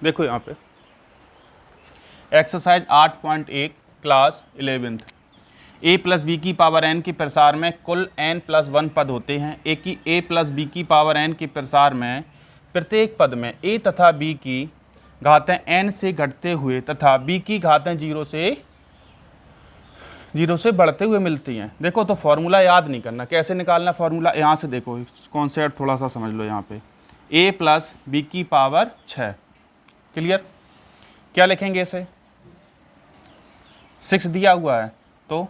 देखो यहाँ पे exercise 8.1 class 11th, a plus B की पावर n के प्रसार में कुल n प्लस 1 पद होते हैं। a प्लस बी की पावर n के प्रसार में प्रत्येक पद में a तथा b की घातें n से घटते हुए तथा b की घातें 0 से बढ़ते हुए मिलती हैं। देखो तो फॉर्मूला याद नहीं करना, कैसे निकालना फॉर्मूला, यहाँ से देखो कॉन्सेप्ट थोड़ा सा समझ लो। यहाँ पे a प्लस बी की पावर 6, क्लियर। क्या लिखेंगे इसे, 6 दिया हुआ है तो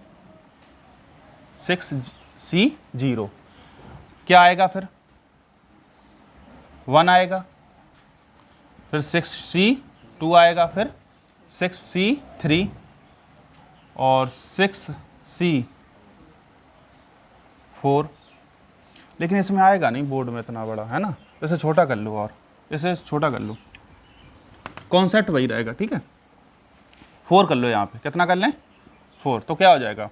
6c0 क्या आएगा, फिर 1 आएगा, फिर 6c2 आएगा, फिर 6c3 और 6c4। लेकिन इसमें आएगा नहीं बोर्ड में इतना बड़ा, है ना, इसे छोटा कर लो, और इसे छोटा कर लो, कॉन्सेप्ट वही रहेगा, ठीक है। 4 कर लो, यहाँ पे कितना कर लें 4, तो क्या हो जाएगा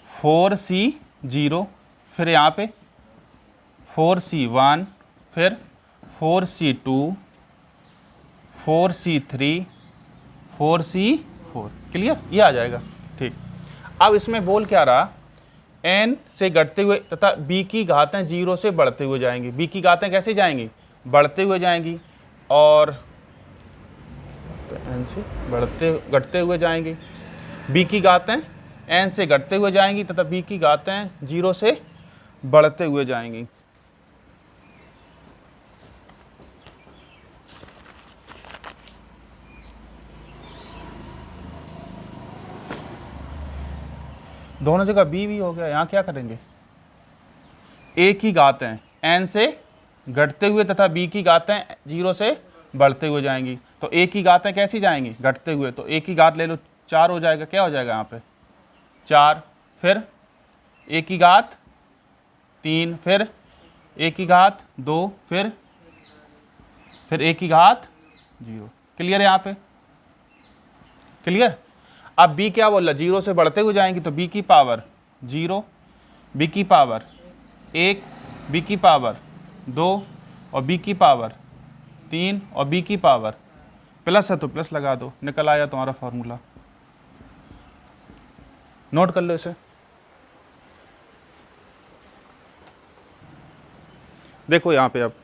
4c0, फिर यहाँ पे 4c1, फिर 4c2, 4c3, 4c4, क्लियर, ये आ जाएगा, ठीक। अब इसमें बोल क्या रहा, n से घटते हुए तथा b की घातें 0 से बढ़ते हुए जाएंगी। b की घातें कैसे जाएंगी, बढ़ते हुए जाएंगी, और तो n से घटते हुए जाएंगी। b की घातें n से घटते हुए जाएंगी तथा b की घातें 0 से बढ़ते हुए जाएंगी। दोनों जगह b हो गया। यहाँ क्या करेंगे, a की घातें n से घटते हुए तथा b की घातें 0 से बढ़ते हुए जाएंगी। तो a की घातें कैसी जाएंगी, घटते हुए, तो a की घात ले लो 4 हो जाएगा। क्या हो जाएगा यहाँ पे 4, फिर a की घात 3, फिर a की घात 2, फिर a की घात 0, क्लियर है यहाँ पे, क्लियर। अब b क्या बोल रहा, 0 से बढ़ते हुए जाएंगी, तो b की पावर 0, b की पावर 1, b की पावर 2 और b की पावर 3 और b की पावर प्लस है तो प्लस लगा दो, निकल आया तुम्हारा फॉर्मूला। नोट कर लो इसे। देखो यहाँ पे अब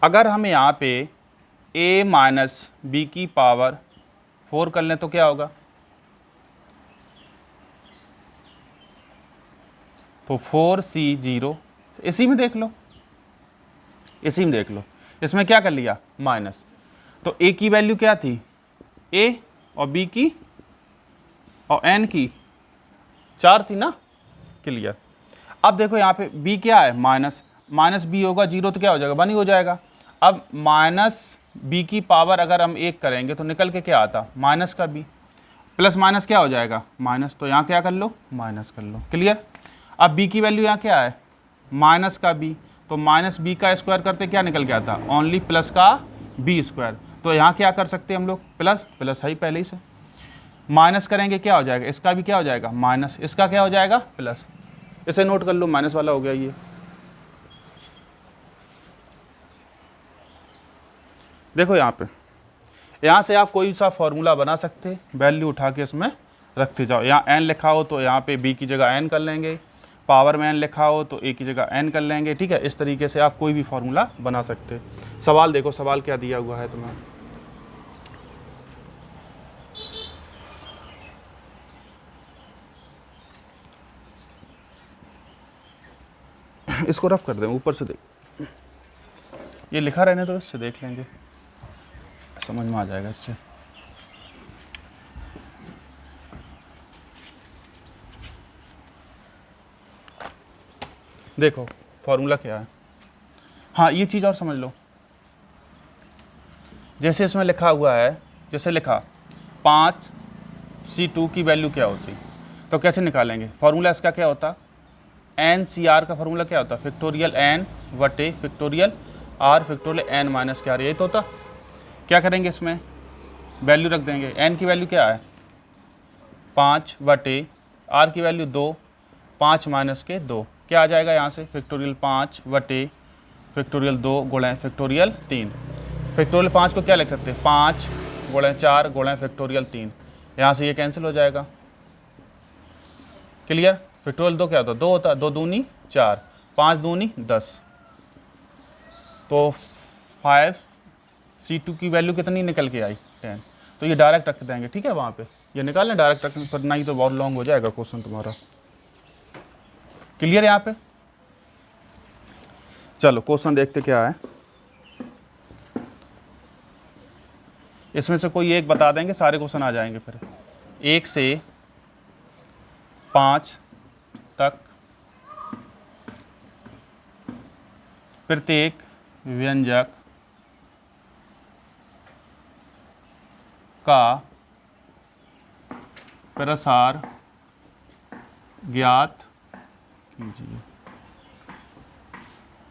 अगर हम यहाँ पे a माइनस बी की पावर 4 कर लें तो क्या होगा, तो 4c0, इसी में देख लो, इसी में देख लो, इसमें क्या कर लिया माइनस, तो a की वैल्यू क्या थी, a और b की और n की 4 थी ना, क्लियर। अब देखो यहाँ पे b क्या है माइनस, माइनस b होगा 0 तो क्या हो जाएगा 1 ही हो जाएगा। अब माइनस b की पावर अगर हम 1 करेंगे तो निकल के क्या आता, माइनस का b, प्लस माइनस क्या हो जाएगा माइनस, तो यहाँ क्या कर लो माइनस कर लो, क्लियर। अब b की वैल्यू यहाँ क्या है माइनस का b, तो माइनस b का स्क्वायर करते क्या निकल के आता, ओनली प्लस का b स्क्वायर। तो यहाँ क्या कर सकते हैं हम लोग, प्लस प्लस है ही पहले ही से, माइनस करेंगे क्या हो जाएगा, इसका भी क्या हो जाएगा माइनस, इसका क्या हो जाएगा प्लस, इसे नोट कर लो, माइनस वाला हो गया ये। देखो यहाँ पे, यहाँ से आप कोई सा फॉर्मूला बना सकते हैं, वैल्यू उठा के इसमें रखते जाओ। यहाँ n लिखा हो तो यहाँ पे b की जगह n कर लेंगे, पावर में n लिखा हो तो a की जगह n कर लेंगे, ठीक है। इस तरीके से आप कोई भी फॉर्मूला बना सकते हैं। सवाल देखो, सवाल क्या दिया हुआ है तुम्हें, इसको रफ कर दें, ऊपर से देख, ये लिखा रहने तो इससे देख लेंगे, समझ में आ जाएगा इससे। देखो फॉर्मूला क्या है, हाँ ये चीज़ और समझ लो, जैसे इसमें लिखा हुआ है, जैसे लिखा 5c2 की वैल्यू क्या होती, तो कैसे निकालेंगे फॉर्मूला इसका, क्या होता NCR का फॉर्मूला क्या होता, फैक्टोरियल n बटे factorial r factorial n minus के r, यही तो होता। क्या करेंगे, इसमें वैल्यू रख देंगे, n की वैल्यू क्या है 5 बटे r की वैल्यू 2, 5 माइनस के 2, क्या आ जाएगा यहाँ से फैक्टोरियल 5 बटे फैक्टोरियल 2 गुणा फैक्टोरियल 3। फैक्टोरियल 5 को क्या लिख सकते हैं, 5 गुणे 4 गुणे फैक्टोरियल 3, यहाँ से ये कैंसिल हो जाएगा। क्लियर। फैक्टोरियल 2 क्या होता है, 2 होता है, 2 दूनी 4, 5 दूनी 10, तो 5C2 की वैल्यू कितनी निकल के आई, 10। तो ये डायरेक्ट रख देंगे, ठीक है, वहाँ पे ये निकाल लें डायरेक्ट रखने पर, नहीं तो बहुत लॉन्ग हो जाएगा क्वेश्चन तुम्हारा। क्लियर यहाँ पे। चलो क्वेश्चन देखते क्या है। इसमें से कोई एक बता देंगे, सारे क्वेश्चन आ जाएंगे फिर। 1 से 5 तक प्रत्येक व्यंजक का प्रसार ज्ञात कीजिए,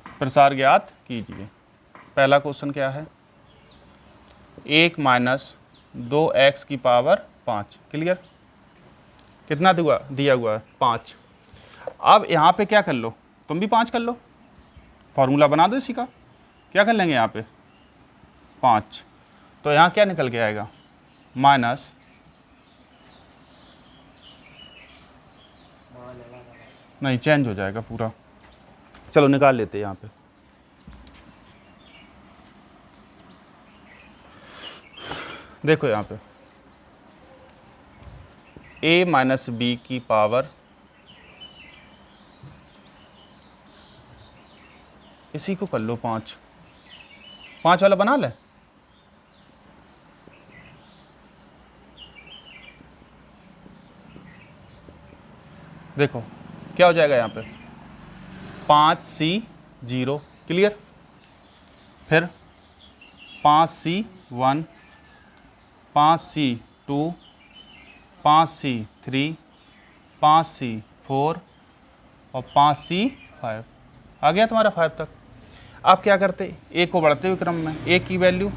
प्रसार ज्ञात कीजिए। पहला क्वेश्चन क्या है, 1 माइनस 2x की पावर 5। क्लियर। कितना दिया हुआ है, 5। अब यहाँ पे क्या कर लो, तुम भी 5 कर लो, फॉर्मूला बना दो इसी का। क्या कर लेंगे यहाँ पे 5, तो यहाँ क्या निकल के आएगा, माइनस नहीं चेंज हो जाएगा पूरा। चलो निकाल लेते हैं यहाँ पे। देखो यहाँ पे a माइनस बी की पावर, इसी को कर लो 5 वाला बना ले। देखो क्या हो जाएगा यहाँ पे, 5C0। क्लियर। फिर 5C1, 5C2, 5C3, 5C4 और 5C5। आ गया तुम्हारा 5 तक। आप क्या करते, ए को बढ़ते हुए क्रम में, ए की वैल्यू,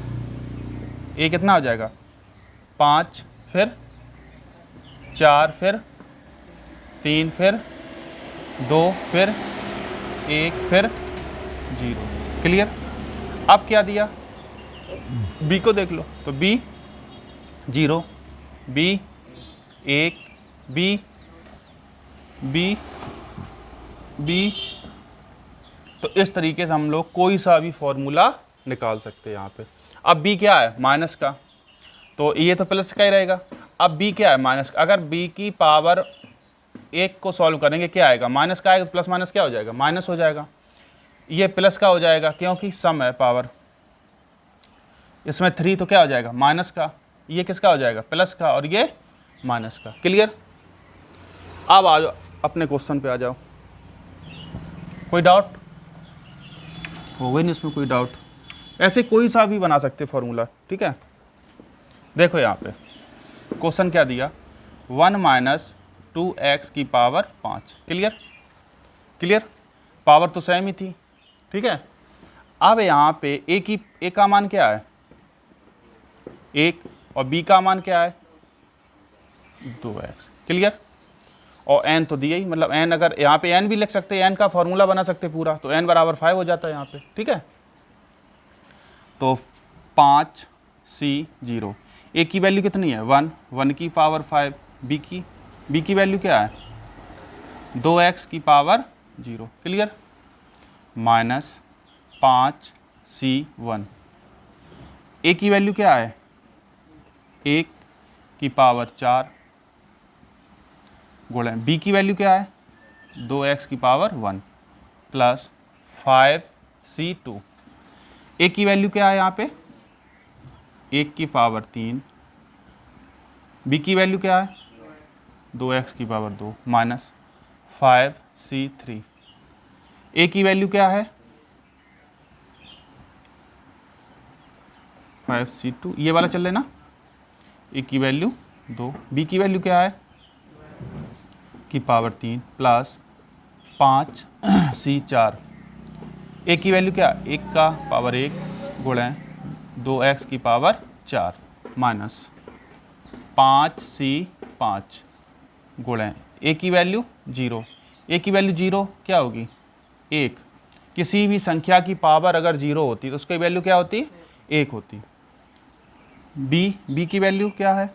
ए कितना हो जाएगा 5, फिर 4, फिर 3, फिर 2, फिर 1, फिर 0। क्लियर। अब क्या दिया, बी को देख लो, तो B 0, B 1, B B B. तो इस तरीके से हम लोग कोई सा भी फॉर्मूला निकाल सकते हैं यहाँ पे। अब बी क्या है, माइनस का, तो ये तो प्लस का ही रहेगा। अब बी क्या है, माइनस का। अगर बी की पावर 1 को सॉल्व करेंगे क्या आएगा, माइनस का आएगा, तो प्लस माइनस क्या हो जाएगा, माइनस हो जाएगा। ये प्लस का हो जाएगा क्योंकि सम है पावर, इसमें 3 तो क्या हो जाएगा माइनस का, ये किसका हो जाएगा प्लस का, और ये माइनस का। क्लियर। अब आ जाओ अपने क्वेश्चन पे आ जाओ। कोई डाउट हो गई नहीं इसमें, कोई डाउट। ऐसे कोई सा भी बना सकते फॉर्मूला, ठीक है। देखो यहाँ पे क्वेश्चन क्या दिया, 1 माइनस 2x की पावर 5। क्लियर। क्लियर, पावर तो सेम ही थी, ठीक है। अब यहाँ पे ए का मान क्या है 1, और बी का मान क्या है 2x। क्लियर। और n तो दिया ही, मतलब n, अगर यहाँ पे n भी लिख सकते हैं, n का फॉर्मूला बना सकते पूरा, तो n बराबर 5 हो जाता है यहाँ पे, ठीक है। तो 5C0, a की वैल्यू कितनी है 1, 1 की पावर 5, b की वैल्यू क्या है 2x की power 0। Clear. Minus 5C1, a की वैल्यू क्या है 1 की पावर 4, गुणा b की वैल्यू क्या है 2x की पावर 1 प्लस 5C2, a की वैल्यू क्या है यहाँ पे 1 की पावर 3, b की वैल्यू क्या है 2x की पावर 2 माइनस 5C3, a की वैल्यू क्या है 5C2, ये वाला चल लेना, a की वैल्यू 2, b की वैल्यू क्या है की पावर 3 प्लस 5C4, a की वैल्यू क्या 1 का पावर 1 गुणा 2x की पावर 4 माइनस 5C5 गुणा a की वैल्यू 0, a की वैल्यू 0 क्या होगी 1। किसी भी संख्या की पावर अगर 0 होती तो उसकी वैल्यू क्या होती 1 होती। बी की वैल्यू क्या है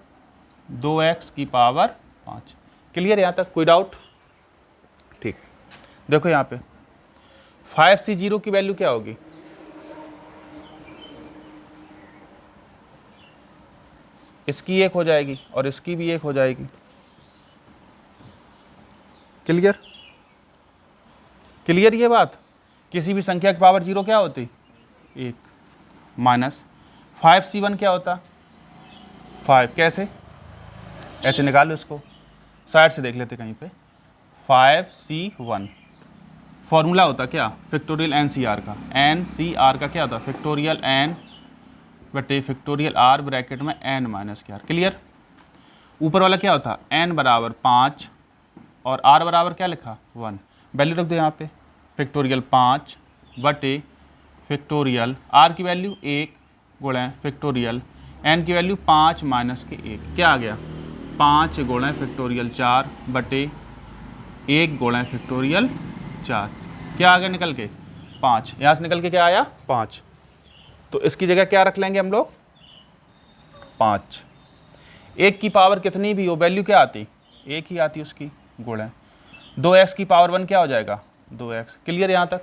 2x की पावर 5। क्लियर यहाँ तक, कोई डाउट? ठीक, देखो यहाँ पे 5c0 की वैल्यू क्या होगी? इसकी 1 हो जाएगी और इसकी भी 1 हो जाएगी। क्लियर? क्लियर ये बात? किसी भी संख्या की पावर 0 क्या होती? 1। माइनस 5c1 क्या होता? 5। कैसे? ऐसे निकालो इसको, साइड से देख लेते कहीं पे। 5c1 फॉर्मूला होता क्या? फैक्टोरियल NCR का। NCR का क्या होता? फैक्टोरियल n बटे फैक्टोरियल r ब्रैकेट में n माइनस के r। क्लियर? ऊपर वाला क्या होता? n बराबर 5 और r बराबर क्या लिखा? 1। वैल्यू रख दो यहाँ पे, फैक्टोरियल 5 बटे फैक्टोरियल r की वैल्यू 1 गुणे फैक्टोरियल n की वैल्यू 5 माइनस के 1। क्या आ गया? 5 गुणे फैक्टोरियल 4 बटे 1 गुणे फैक्टोरियल 4। क्या आ गया निकल के? 5। यहाँ से निकल के क्या आया? 5। तो इसकी जगह क्या रख लेंगे हम लोग? 5। 1 की पावर कितनी भी हो वैल्यू क्या आती? 1 ही आती उसकी, गुणे 2x की पावर 1 क्या हो जाएगा? 2x। क्लियर यहाँ तक?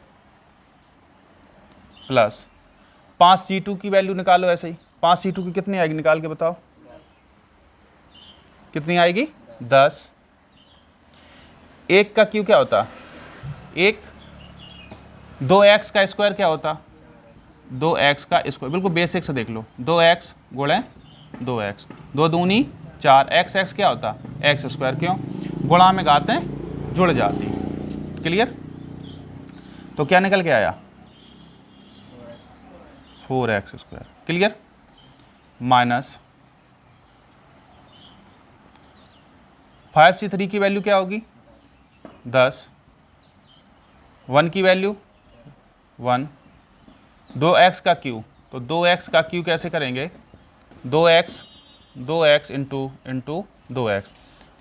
प्लस 5c2 की वैल्यू निकालो ऐसे ही। 5c2 की कितनी आएगी निकाल के बताओ? कितनी आएगी? 10। 1 का क्यू क्या होता? 1। 2x का स्क्वायर क्या होता? 2x का स्क्वायर। बिल्कुल बेसिक से देख लो, 2x गुणे 2x, 2 दूनी 4, x क्या होता? x square. क्यों? गुणा में गाते हैं जुड़ जाती। क्लियर? तो क्या निकल के आया? 4x square. Clear? Minus 5c3 की वैल्यू क्या होगी? 10। 1 की वैल्यू 1। 2x का क्यू, तो 2x का क्यू कैसे करेंगे? 2x इंटू 2x,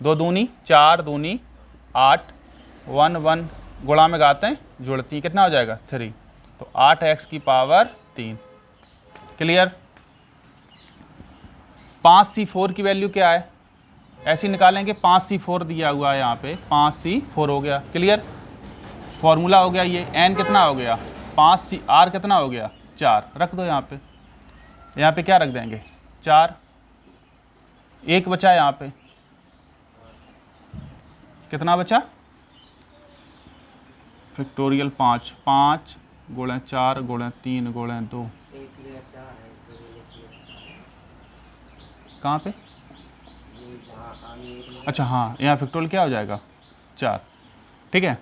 2 दूनी 4 दूनी 8, 1 1 गुणा में गाते हैं जुड़ती, कितना हो जाएगा? 3। तो 8x की पावर 3। क्लियर? 5c4 की वैल्यू क्या है? ऐसे निकालेंगे, 5c4 दिया हुआ है यहाँ पे, 5c4 हो गया। क्लियर? फॉर्मूला हो गया ये। n कितना हो गया? 5c, r कितना हो गया? 4। रख दो यहाँ पे। यहाँ पे क्या रख देंगे? 4। 1 बचा यहाँ पे, कितना बचा? फैक्टोरियल 5। 5 गुणे 4 गुणे 3 गुणे 2। कहाँ पे? अच्छा हाँ, यहाँ फैक्टोरियल क्या हो जाएगा? 4। ठीक है,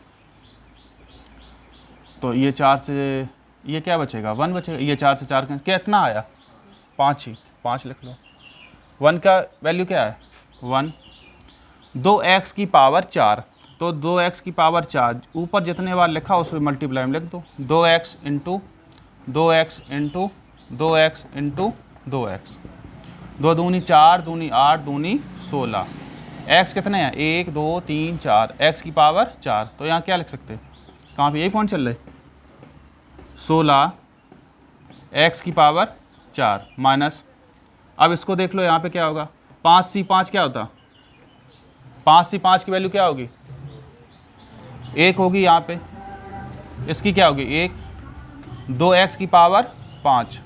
तो ये 4 से ये क्या बचेगा? 1 बचेगा। ये 4 से 4 कितना आया? 5 ही, 5 लिख लो। 1 का वैल्यू क्या है? 1। 2x की पावर 4, तो 2x की पावर 4 ऊपर जितने बार लिखा उसमें मल्टीप्लाई में लिख दो। 2x into 2x into 2x into 2x, 2 दूनी 4 दूनी 8 दूनी 16। x कितने हैं? 1 2 3 4, x की पावर 4। तो यहाँ क्या लिख सकते हैं? कहाँ पे? यही पॉइंट चल रहे? 16 x की पावर 4 माइनस, अब इसको देख लो यहाँ पे क्या होगा? 5c5 क्या होता? 5c5 की वैल्यू क्या होगी? 1 होगी यहाँ पे। इसकी क्या होगी? 1। 2x की पावर 5,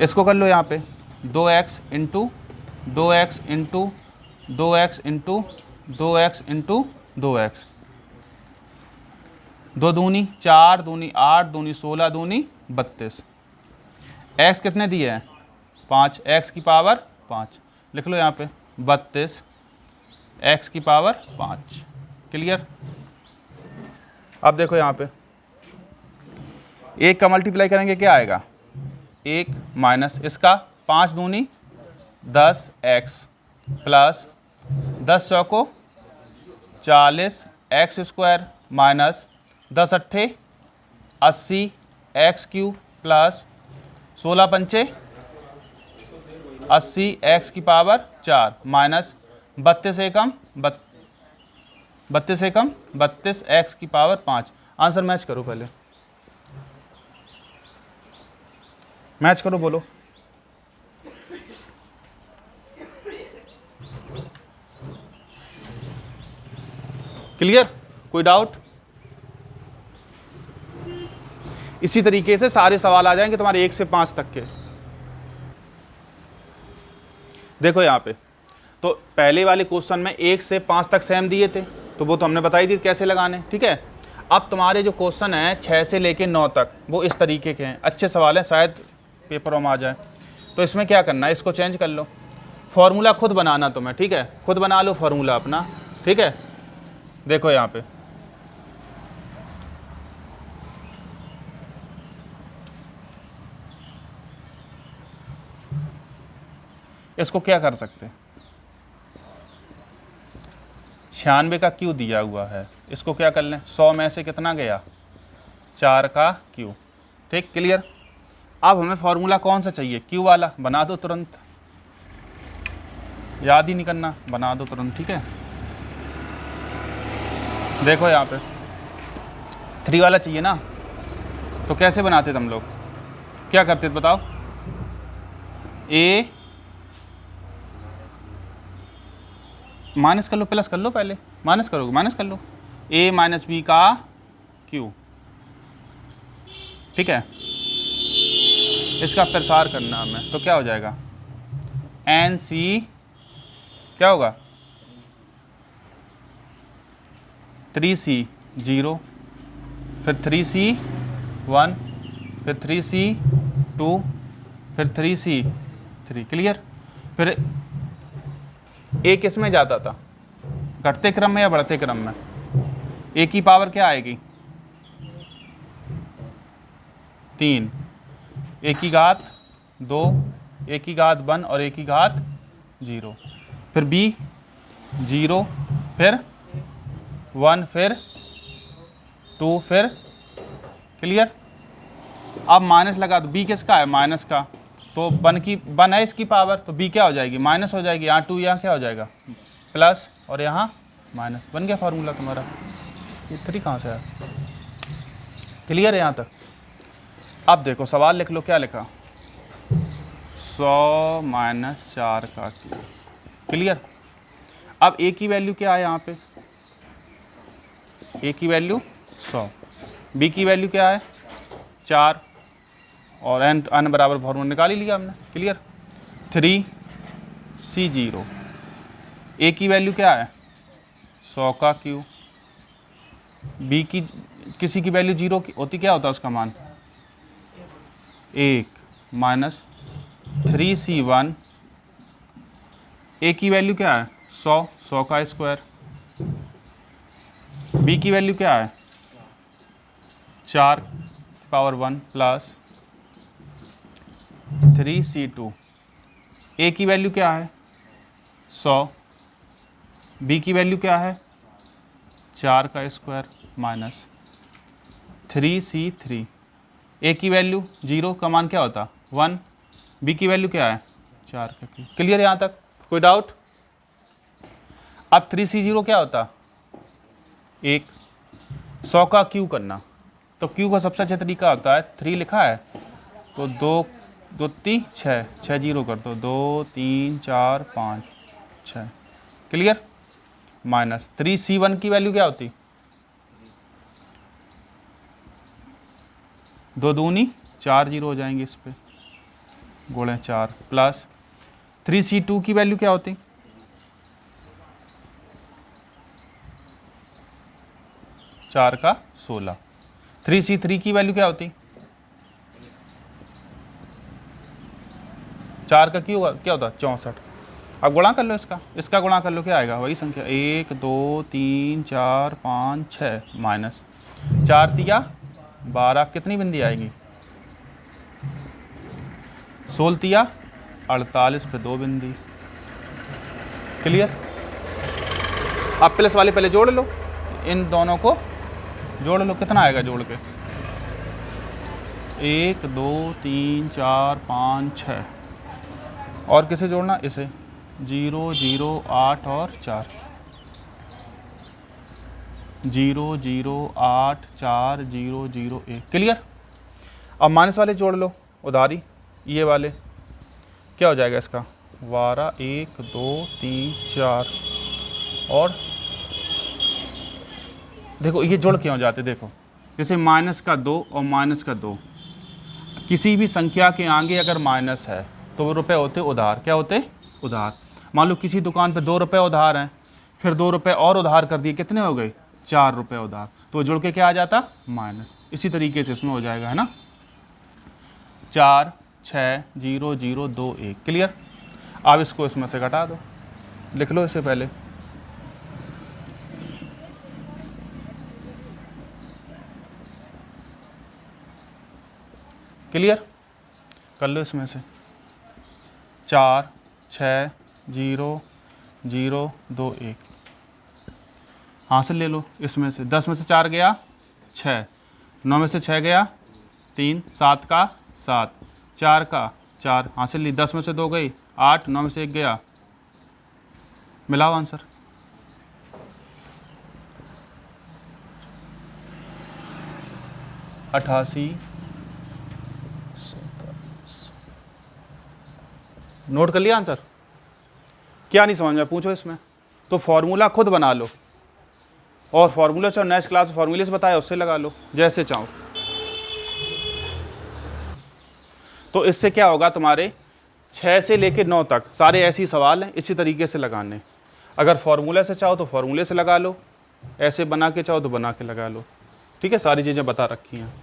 इसको कर लो यहाँ पे 2x into 2x into 2x into 2x into 2x, 2 दूनी 4 दूनी 8 दूनी 16 दूनी 32। x कितने दिए हैं? 5, x की पावर 5। लिख लो यहाँ पे 32 x की पावर 5। क्लियर? अब देखो यहाँ पे 1 का मल्टीप्लाई करेंगे क्या आएगा? 1 माइनस इसका 5 दूनी 10x प्लस 10 चौको 40 x square minus 10 अट्ठे 80 x cube plus 16 पंचे 80 x की पावर 4 माइनस 32 एकम 32 x की पावर 5। आंसर मैच करो पहले। मैच करो, बोलो। क्लियर? कोई डाउट? इसी तरीके से सारे सवाल आ जाएंगे तुम्हारे 1 से 5 तक के। देखो यहाँ पे तो पहले वाले क्वेश्चन में 1 से 5 तक सेम दिए थे, तो वो तो हमने बताई दी कैसे लगाने, ठीक है। अब तुम्हारे जो क्वेश्चन है 6 से लेके 9 तक वो इस तरीके के हैं, अच्छे सवाल हैं, शायद पेपर में आ जाए। तो इसमें क्या करना है, इसको चेंज कर लो, फॉर्मूला खुद बनाना तुम्हें, ठीक है, खुद बना लो फॉर्मूला अपना, ठीक है। देखो यहाँ पे इसको क्या कर सकते हैं, 96 का क्यू दिया हुआ है, इसको क्या कर लें, 100 में से कितना गया, 4 का क्यू, ठीक, क्लियर। अब हमें फॉर्मूला कौन सा चाहिए, क्यू वाला, बना दो तुरंत, याद ही नहीं करना, बना दो तुरंत, ठीक है। देखो यहाँ पे 3 वाला चाहिए ना, तो कैसे बनाते तुम लोग, क्या करते बताओ, ए माइनस कर लो, प्लस कर लो, पहले माइनस करोगे, माइनस कर लो, a माइनस बी का q, ठीक है। इसका प्रसार करना हमें, तो क्या हो जाएगा, एन सी क्या होगा, 3c 0, फिर 3c 1, फिर 3c 2, फिर 3c 3, क्लियर। फिर ए किस में जाता था, घटते क्रम में या बढ़ते क्रम में, ए की पावर क्या आएगी 3, ए की घात 2, ए की घात 1 और ए की घात 0, फिर बी 0, फिर 1, फिर 2, फिर, क्लियर। अब माइनस लगा दो, बी किसका है, माइनस का, तो 1 है इसकी पावर, तो बी क्या हो जाएगी, माइनस हो जाएगी, यहाँ 2, यहाँ क्या हो जाएगा प्लस, और यहाँ माइनस, बन गया फॉर्मूला तुम्हारा। ये 3 कहाँ से आया, क्लियर है यहाँ तक। अब देखो सवाल लिख लो, क्या लिखा, 100 माइनस 4 का क्यू, क्लियर। अब ए की वैल्यू क्या है यहाँ पे, ए की वैल्यू 100, बी की वैल्यू क्या है 4, और एन बराबर फॉर्मूला निकाल ही लिया हमने, क्लियर। 3c0, ए की वैल्यू क्या है 100 का क्यू, बी की किसी की वैल्यू 0 की होती, क्या होता है उसका मान 1, माइनस 3c1, ए की वैल्यू क्या है 100 का स्क्वायर, बी की वैल्यू क्या है 4 पावर 1 प्लस 3c2, ए की वैल्यू क्या है 100, बी की वैल्यू क्या है 4 का स्क्वायर माइनस 3c3, ए की वैल्यू 0 का मान क्या होता 1, बी की वैल्यू क्या है 4 का क्यू, क्लियर यहाँ तक, कोई डाउट। अब 3c0 क्या होता 1, 100 का क्यू करना, तो क्यू का सबसे अच्छा तरीका होता है 3 लिखा है तो 2 2 3 6 6 0 कर दो, 2 3 4 5 6, क्लियर। माइनस 3c1 की वैल्यू क्या होती 2 दूनी 4 0 हो जाएंगे, इस पे गोले 4, प्लस 3c2 की वैल्यू क्या होती 4 का 16, 3c3 की वैल्यू क्या होती 4 का क्यू क्या होता 64। अब गुणा कर लो इसका गुणा कर लो, क्या आएगा वही संख्या 1 2 3 4 5 6 माइनस 4 तिया 12, कितनी बिंदी आएगी 16 तिया 48 पे 2 बिंदी, क्लियर। अब प्लस वाले पहले जोड़ लो, इन दोनों को जोड़ लो, कितना आएगा जोड़ के 1 2 3 4 5 6, और किसे जोड़ना इसे 0 0 8 और 4, 0 0 8 4 0 0 1, क्लियर। अब माइनस वाले जोड़ लो उधारी, ये वाले क्या हो जाएगा इसका 12 1 2 3 4 और देखो ये जुड़ क्यों जाते, देखो जैसे -2 और -2 किसी भी संख्या के आगे अगर माइनस है तो वो रुपए होते उधार, क्या होते उधार। मान लो किसी दुकान पे 2 रुपए उधार हैं, फिर 2 रुपए और उधार कर दिए, कितने हो गए 4 रुपए उधार, तो वो जुड़ के क्या आ जाता माइनस। इसी तरीके से इसमें हो जाएगा, है ना 4 6 0 0 2 1। क्लियर। अब इसको इसमें से घटा दो, लिख लो इसे पहले। क्लियर कर लो इसमें से 4 6 0 0 2 1 हासिल ले लो इसमें से। 10 में से 4 गया 6, 9 में से 6 गया 3, 7 का 7, 4 का 4 हासिल ली। 10 में से 2 गई 8, 9 में से 1 गया, मिलाओ आंसर। अठासी। नोट कर लिया आंसर। क्या नहीं समझ में पूछो इसमें, तो फॉर्मूला खुद बना लो और फॉर्मूला चाहो नेक्स्ट क्लास फॉर्मूले से बताया उससे लगा लो जैसे चाहो। तो इससे क्या होगा, तुम्हारे 6 से लेकर 9 तक सारे ऐसे ही सवाल हैं, इसी तरीके से लगाने। अगर फॉर्मूले से चाहो तो फॉर्मूले से लगा लो, ऐसे बना के चाहो तो बना के लगा लो। ठीक है, सारी चीज़ें बता रखी हैं।